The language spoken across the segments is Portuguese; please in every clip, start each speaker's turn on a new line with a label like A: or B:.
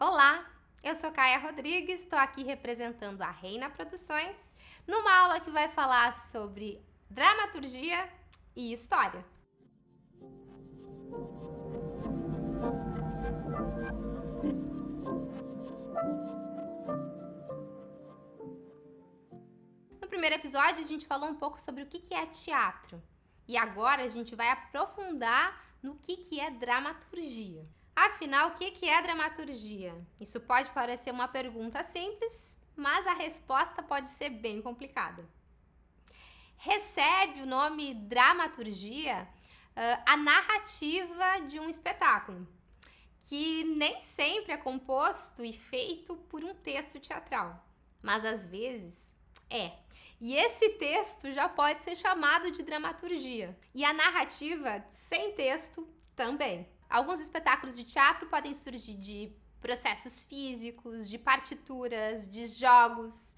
A: Olá, eu sou Caia Rodrigues, estou aqui representando a Reina Produções, numa aula que vai falar sobre dramaturgia e história. No primeiro episódio, a gente falou um pouco sobre o que é teatro. E agora a gente vai aprofundar no que é dramaturgia. Afinal, o que é dramaturgia? Isso pode parecer uma pergunta simples, mas a resposta pode ser bem complicada. Recebe o nome dramaturgia a narrativa de um espetáculo, que nem sempre é composto e feito por um texto teatral, mas às vezes é. E esse texto já pode ser chamado de dramaturgia. E a narrativa sem texto também. Alguns espetáculos de teatro podem surgir de processos físicos, de partituras, de jogos,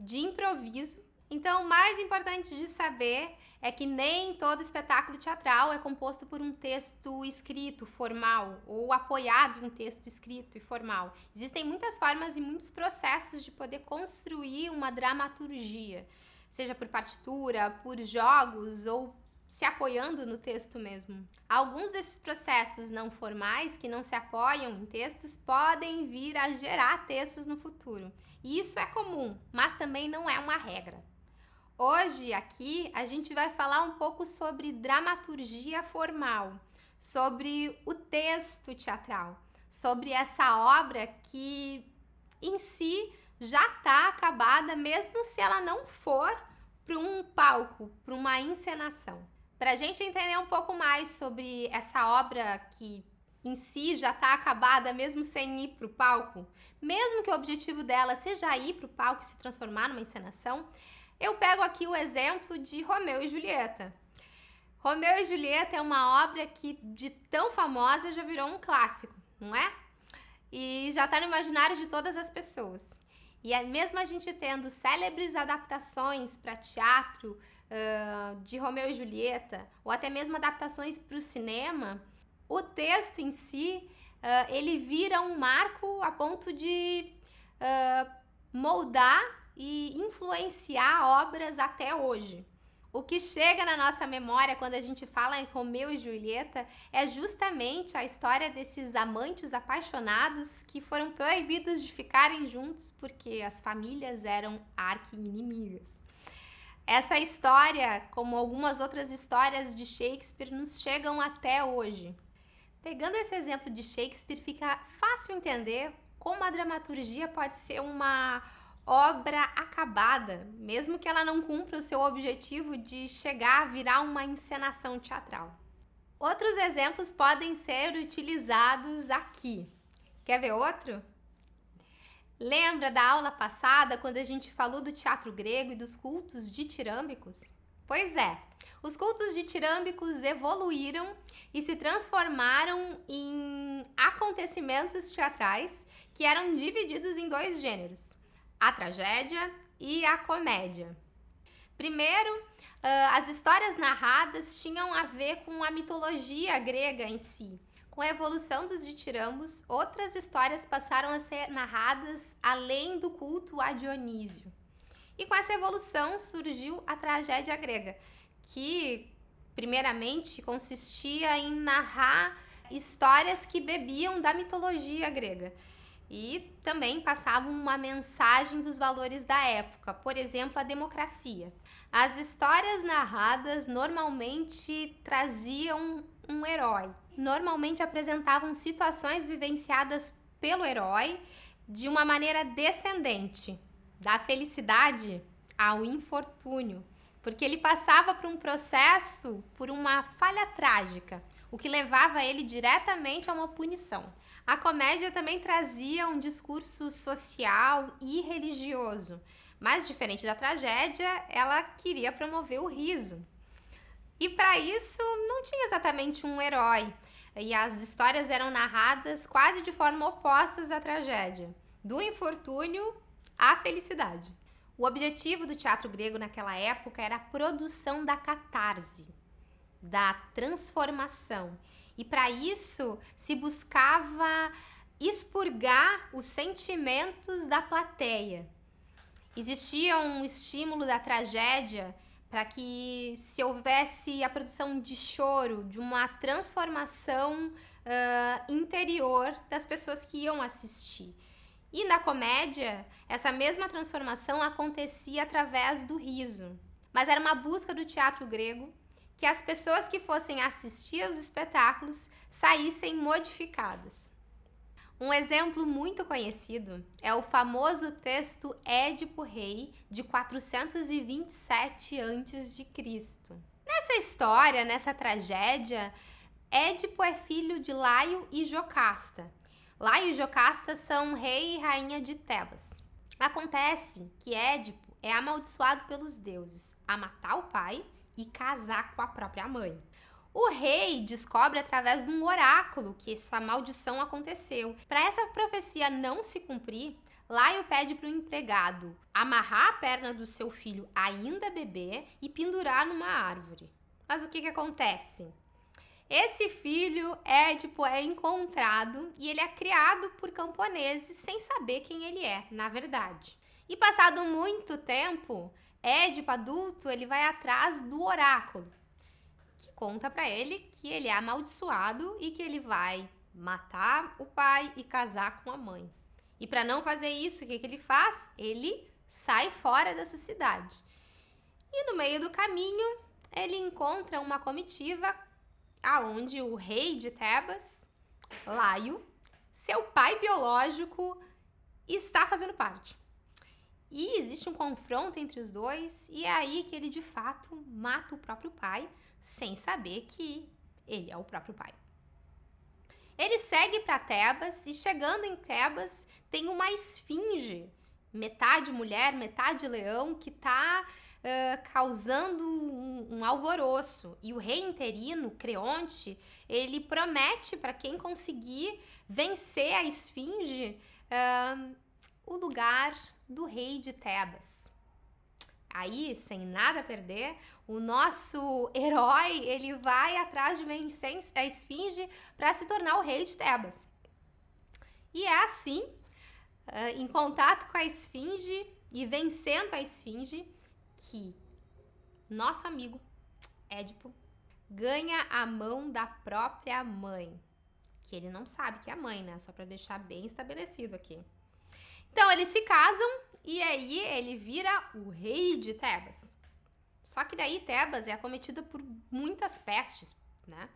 A: de improviso. Então, o mais importante de saber é que nem todo espetáculo teatral é composto por um texto escrito, formal, ou apoiado em um texto escrito e formal. Existem muitas formas e muitos processos de poder construir uma dramaturgia, seja por partitura, por jogos ou se apoiando no texto mesmo. Alguns desses processos não formais, que não se apoiam em textos, podem vir a gerar textos no futuro. E isso é comum, mas também não é uma regra. Hoje, aqui, a gente vai falar um pouco sobre dramaturgia formal, sobre o texto teatral, sobre essa obra que, em si, já está acabada, mesmo se ela não for para um palco, para uma encenação. Para a gente entender um pouco mais sobre essa obra que, em si, já está acabada, mesmo sem ir para o palco, mesmo que o objetivo dela seja ir para o palco e se transformar numa encenação, eu pego aqui o exemplo de Romeu e Julieta. Romeu e Julieta é uma obra que, de tão famosa, já virou um clássico, não é? E já está no imaginário de todas as pessoas. E mesmo a gente tendo célebres adaptações para teatro de Romeu e Julieta, ou até mesmo adaptações para o cinema, o texto em si, ele vira um marco a ponto de moldar e influenciar obras até hoje. O que chega na nossa memória quando a gente fala em Romeu e Julieta é justamente a história desses amantes apaixonados que foram proibidos de ficarem juntos porque as famílias eram arqui-inimigas. Essa história, como algumas outras histórias de Shakespeare, nos chegam até hoje. Pegando esse exemplo de Shakespeare, fica fácil entender como a dramaturgia pode ser uma obra acabada, mesmo que ela não cumpra o seu objetivo de chegar a virar uma encenação teatral. Outros exemplos podem ser utilizados aqui. Quer ver outro? Lembra da aula passada, quando a gente falou do teatro grego e dos cultos ditírambicos? Pois é, os cultos ditírambicos evoluíram e se transformaram em acontecimentos teatrais que eram divididos em dois gêneros: a tragédia e a comédia. Primeiro, as histórias narradas tinham a ver com a mitologia grega em si. Com a evolução dos ditirambos, outras histórias passaram a ser narradas além do culto a Dionísio. E com essa evolução surgiu a tragédia grega, que primeiramente consistia em narrar histórias que bebiam da mitologia grega e também passavam uma mensagem dos valores da época, por exemplo, a democracia. As histórias narradas normalmente traziam um herói. Normalmente apresentavam situações vivenciadas pelo herói de uma maneira descendente, da felicidade ao infortúnio, porque ele passava por um processo, por uma falha trágica, o que levava ele diretamente a uma punição. A comédia também trazia um discurso social e religioso, mas diferente da tragédia, ela queria promover o riso. E para isso não tinha exatamente um herói, e as histórias eram narradas quase de forma opostas à tragédia, do infortúnio à felicidade. O objetivo do teatro grego naquela época era a produção da catarse, da transformação. E para isso se buscava expurgar os sentimentos da plateia. Existia um estímulo da tragédia para que se houvesse a produção de choro, de uma transformação interior das pessoas que iam assistir. E na comédia, essa mesma transformação acontecia através do riso. Mas era uma busca do teatro grego que as pessoas que fossem assistir aos espetáculos saíssem modificadas. Um exemplo muito conhecido é o famoso texto Édipo Rei, de 427 a.C. Nessa história, nessa tragédia, Édipo é filho de Laio e Jocasta. Laio e Jocasta são rei e rainha de Tebas. Acontece que Édipo é amaldiçoado pelos deuses a matar o pai e casar com a própria mãe. O rei descobre através de um oráculo que essa maldição aconteceu. Para essa profecia não se cumprir, Laio pede para o empregado amarrar a perna do seu filho ainda bebê e pendurar numa árvore. Mas o que acontece? Esse filho, Édipo, é encontrado e ele é criado por camponeses sem saber quem ele é, na verdade. E passado muito tempo, Édipo, adulto, ele vai atrás do oráculo, que conta para ele que ele é amaldiçoado e que ele vai matar o pai e casar com a mãe. E para não fazer isso, o que ele faz? Ele sai fora dessa cidade. E no meio do caminho, ele encontra uma comitiva aonde o rei de Tebas, Laio, seu pai biológico, está fazendo parte. E existe um confronto entre os dois, e é aí que ele de fato mata o próprio pai, sem saber que ele é o próprio pai. Ele segue para Tebas, e chegando em Tebas, tem uma esfinge, metade mulher, metade leão, que está causando um alvoroço. E o rei interino, Creonte, ele promete para quem conseguir vencer a esfinge o lugar do rei de Tebas. Aí, sem nada a perder, o nosso herói, ele vai atrás de vencer a esfinge para se tornar o rei de Tebas. E é assim, em contato com a esfinge e vencendo a esfinge, que nosso amigo Édipo ganha a mão da própria mãe, que ele não sabe que é a mãe, né? Só para deixar bem estabelecido aqui. Então, eles se casam e aí ele vira o rei de Tebas. Só que daí Tebas é acometida por muitas pestes, né?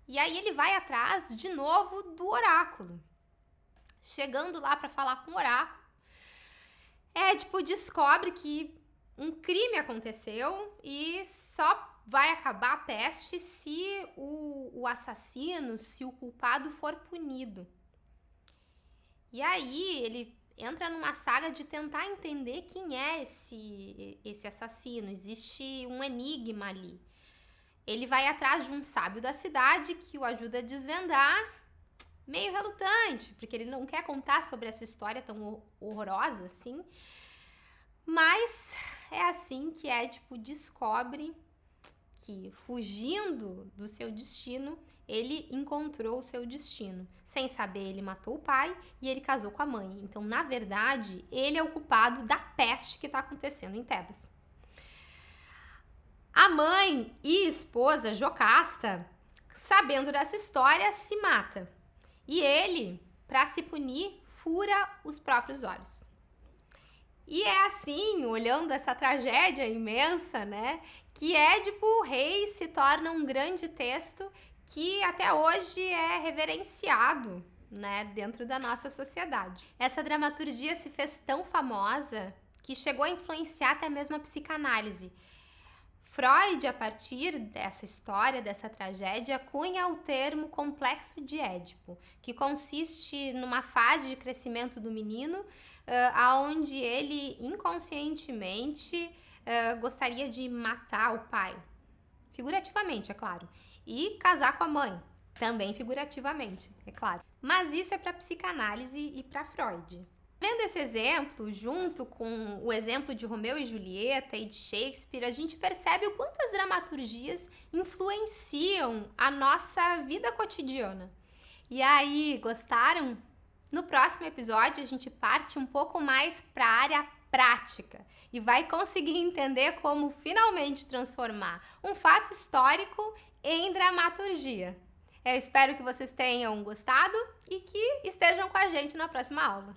A: E aí ele vai atrás de novo do oráculo. Chegando lá para falar com o oráculo, Édipo descobre que um crime aconteceu e só vai acabar a peste se o assassino, se o culpado for punido. E aí ele entra numa saga de tentar entender quem é esse assassino. Existe um enigma ali. Ele vai atrás de um sábio da cidade que o ajuda a desvendar, meio relutante, porque ele não quer contar sobre essa história tão horrorosa assim. Mas é assim que Édipo descobre que, fugindo do seu destino, ele encontrou o seu destino. Sem saber, ele matou o pai e ele casou com a mãe. Então, na verdade, ele é o culpado da peste que está acontecendo em Tebas. A mãe e esposa, Jocasta, sabendo dessa história, se mata. E ele, para se punir, fura os próprios olhos. E é assim, olhando essa tragédia imensa, né, que Édipo, o rei, se torna um grande texto que até hoje é reverenciado, né, dentro da nossa sociedade. Essa dramaturgia se fez tão famosa que chegou a influenciar até mesmo a psicanálise. Freud, a partir dessa história, dessa tragédia, cunha o termo complexo de Édipo, que consiste numa fase de crescimento do menino, onde ele inconscientemente gostaria de matar o pai, figurativamente, é claro, e casar com a mãe, também figurativamente, é claro. Mas isso é para psicanálise e para Freud. Vendo esse exemplo, junto com o exemplo de Romeu e Julieta e de Shakespeare, a gente percebe o quanto as dramaturgias influenciam a nossa vida cotidiana. E aí, gostaram? No próximo episódio, a gente parte um pouco mais para a área prática e vai conseguir entender como finalmente transformar um fato histórico em dramaturgia. Eu espero que vocês tenham gostado e que estejam com a gente na próxima aula.